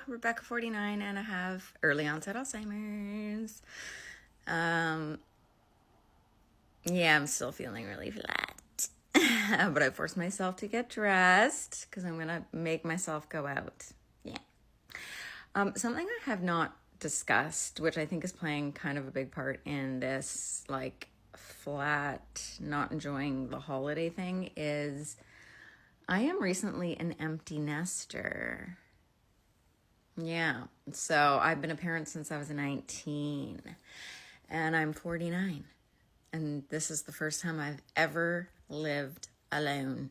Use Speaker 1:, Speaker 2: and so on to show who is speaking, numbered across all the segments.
Speaker 1: Rebecca 49, and I have early onset Alzheimer's. Yeah, I'm still feeling really flat. But I forced myself to get dressed because I'm going to make myself go out. Yeah. Something I have not discussed, which I think is playing kind of a big part in this, like, flat, not enjoying the holiday thing, is I am recently an empty nester. Yeah. So I've been a parent since I was 19, and I'm 49. And this is the first time I've ever lived alone.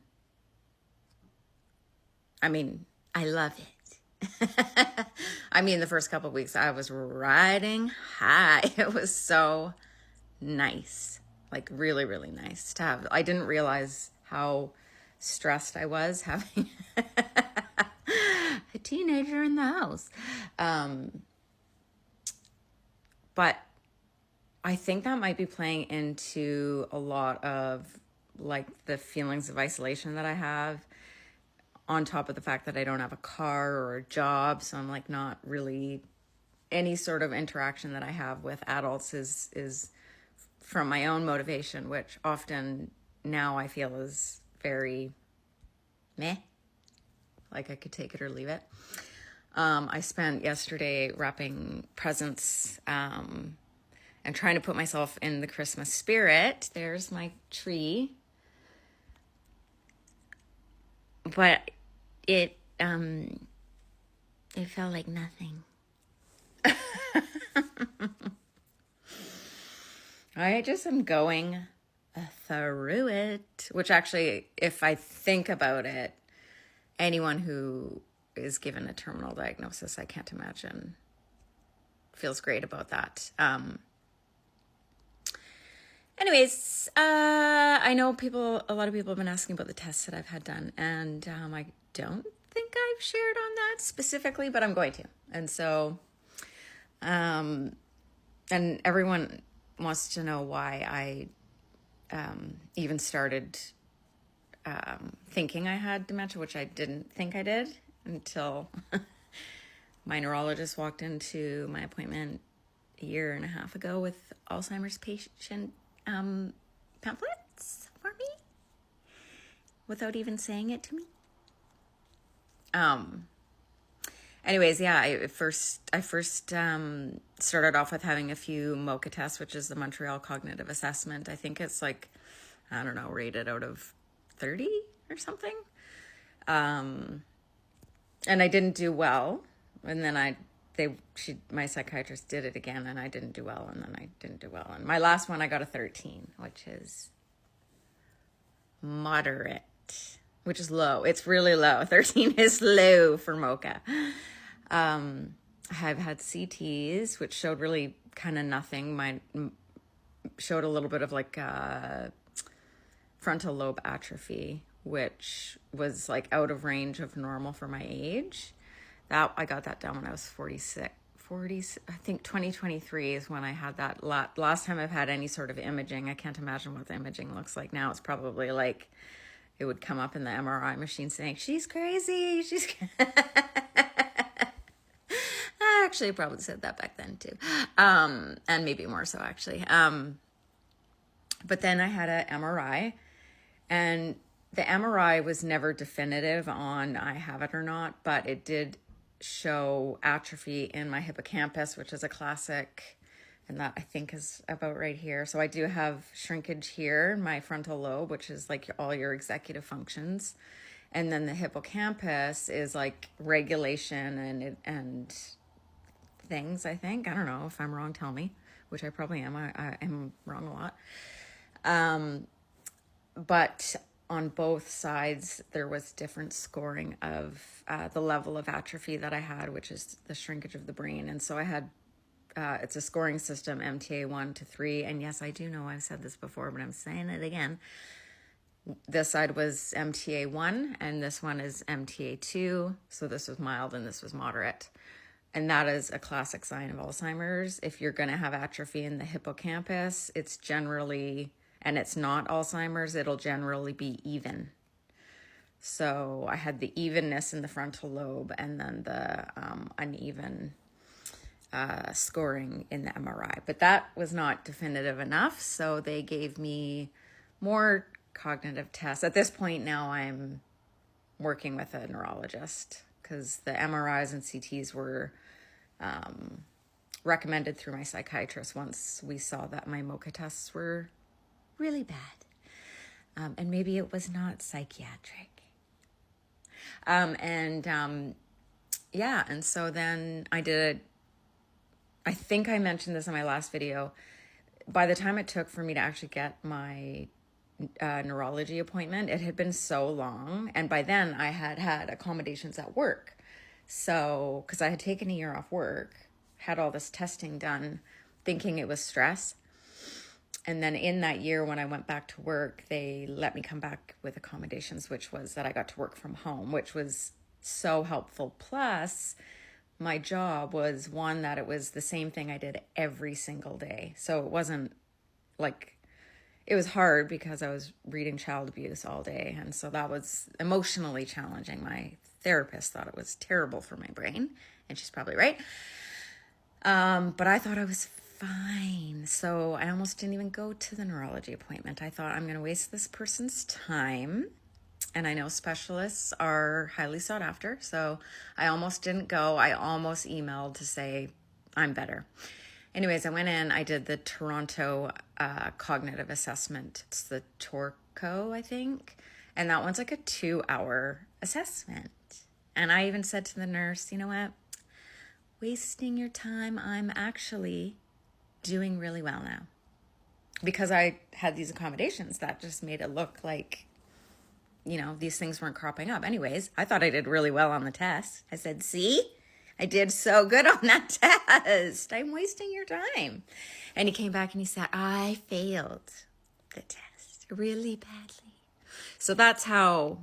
Speaker 1: I mean, I love it. I mean, the first couple of weeks I was riding high. It was so nice, like really, really nice to have. I didn't realize how stressed I was having a teenager in the house. But I think that might be playing into a lot of like the feelings of isolation that I have, on top of the fact that I don't have a car or a job. So I'm like not really, any sort of interaction that I have with adults is from my own motivation, which often now I feel is very meh. Like I could take it or leave it. I spent yesterday wrapping presents, and trying to put myself in the Christmas spirit. There's my tree. But it felt like nothing. I just am going through it, which actually, if I think about it, anyone who is given a terminal diagnosis, I can't imagine, feels great about that. Anyways, I know a lot of people have been asking about the tests that I've had done, and I don't think I've shared on that specifically, but I'm going to. And so, and everyone wants to know why I even started thinking I had dementia, which I didn't think I did until my neurologist walked into my appointment a year and a half ago with Alzheimer's patient pamphlets for me without even saying it to me. Anyways, yeah, I first started off with having a few MOCA tests, which is the Montreal Cognitive Assessment. I think it's like, I don't know, rated out of 30 or something. And I didn't do well. And then my psychiatrist did it again, and I didn't do well, and then I didn't do well. And my last one, I got a 13, which is moderate, which is low. It's really low. 13 is low for MOCA. I've had CTs, which showed really kind of nothing. Mine showed a little bit of like frontal lobe atrophy, which was like out of range of normal for my age. I got that done when I was 46. I think 2023 is when I had that last time I've had any sort of imaging. I can't imagine what the imaging looks like now. It's probably like it would come up in the MRI machine saying, she's crazy. I actually probably said that back then too. And maybe more so actually. But then I had an MRI, and the MRI was never definitive on I have it or not, but it did show atrophy in my hippocampus, which is a classic, and that I think is about right here. So I do have shrinkage here in my frontal lobe, which is like all your executive functions. And then the hippocampus is like regulation and things, I think. I don't know. If I'm wrong, tell me, which I probably am. I am wrong a lot. But on both sides, there was different scoring of the level of atrophy that I had, which is the shrinkage of the brain. And so I had, it's a scoring system, MTA 1 to 3. And yes, I do know I've said this before, but I'm saying it again. This side was MTA 1, and this one is MTA 2. So this was mild and this was moderate. And that is a classic sign of Alzheimer's. If you're going to have atrophy in the hippocampus, it's generally, and it's not Alzheimer's, it'll generally be even. So I had the evenness in the frontal lobe and then the uneven scoring in the MRI. But that was not definitive enough. So they gave me more cognitive tests. At this point now I'm working with a neurologist because the MRIs and CTs were recommended through my psychiatrist once we saw that my MOCA tests were really bad. And maybe it was not psychiatric. And so then I think I mentioned this in my last video. By the time it took for me to actually get my neurology appointment, it had been so long. And by then I had accommodations at work. So, because I had taken a year off work, had all this testing done, thinking it was stress. And then in that year, when I went back to work, they let me come back with accommodations, which was that I got to work from home, which was so helpful. Plus, my job was one that it was the same thing I did every single day. So it wasn't like, it was hard because I was reading child abuse all day. And so that was emotionally challenging. My therapist thought it was terrible for my brain, and she's probably right. But I thought I was fine. So I almost didn't even go to the neurology appointment. I thought, I'm going to waste this person's time. And I know specialists are highly sought after. So I almost didn't go. I almost emailed to say, I'm better. Anyways, I went in, I did the Toronto cognitive assessment. It's the Torco, I think. And that one's like a 2-hour assessment. And I even said to the nurse, you know what? Wasting your time. I'm actually doing really well now. Because I had these accommodations that just made it look like, these things weren't cropping up. Anyways, I thought I did really well on the test. I said, see? I did so good on that test. I'm wasting your time. And he came back and he said, I failed the test really badly. So that's how,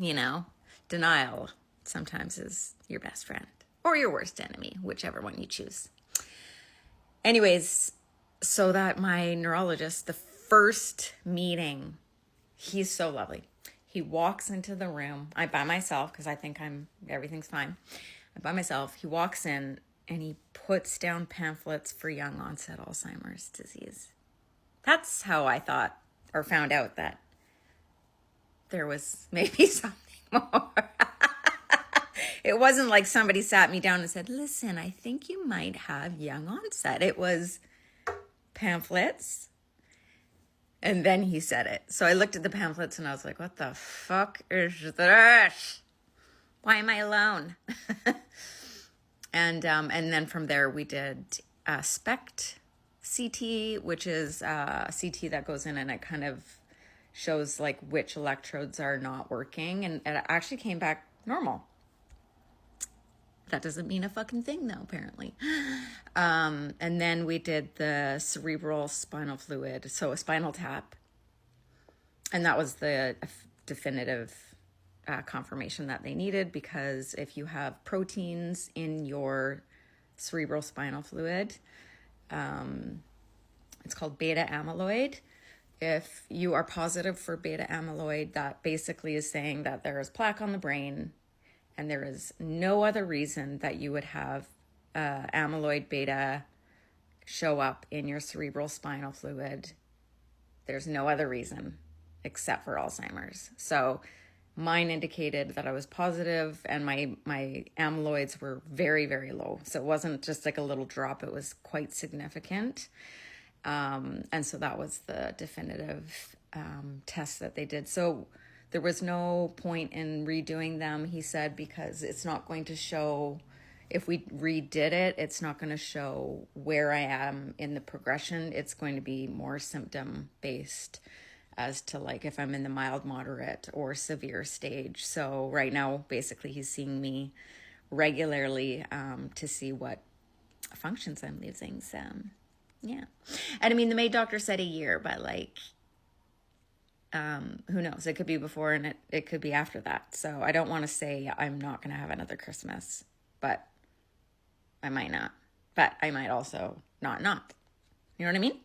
Speaker 1: denial sometimes is your best friend or your worst enemy, whichever one you choose. Anyways, so that my neurologist, the first meeting, he's so lovely. He walks into the room. I'm by myself because I think everything's fine. I'm by myself. He walks in and he puts down pamphlets for young onset Alzheimer's disease. That's how I thought or found out that there was maybe something more. It wasn't like somebody sat me down and said, listen, I think you might have young onset. It was pamphlets. And then he said it. So I looked at the pamphlets and I was like, what the fuck is this? Why am I alone? And then from there we did SPECT CT, which is a CT that goes in and it kind of shows like which electrodes are not working. And it actually came back normal. That doesn't mean a fucking thing though, apparently. And then we did the cerebral spinal fluid, so a spinal tap. And that was the definitive confirmation that they needed, because if you have proteins in your cerebral spinal fluid, it's called beta amyloid. If you are positive for beta amyloid, that basically is saying that there is plaque on the brain and there is no other reason that you would have amyloid beta show up in your cerebral spinal fluid. There's no other reason except for Alzheimer's. So mine indicated that I was positive and my amyloids were very, very low. So it wasn't just like a little drop, it was quite significant. And so that was the definitive test that they did. So there was no point in redoing them, he said, because it's not going to show, if we redid it, it's not going to show where I am in the progression. It's going to be more symptom based as to like if I'm in the mild, moderate, or severe stage. So right now, basically, he's seeing me regularly to see what functions I'm losing. So yeah. And I mean, the MAID doctor said a year, but like, who knows? It could be before and it could be after that. So I don't want to say I'm not going to have another Christmas, but I might not. But I might also not. You know what I mean?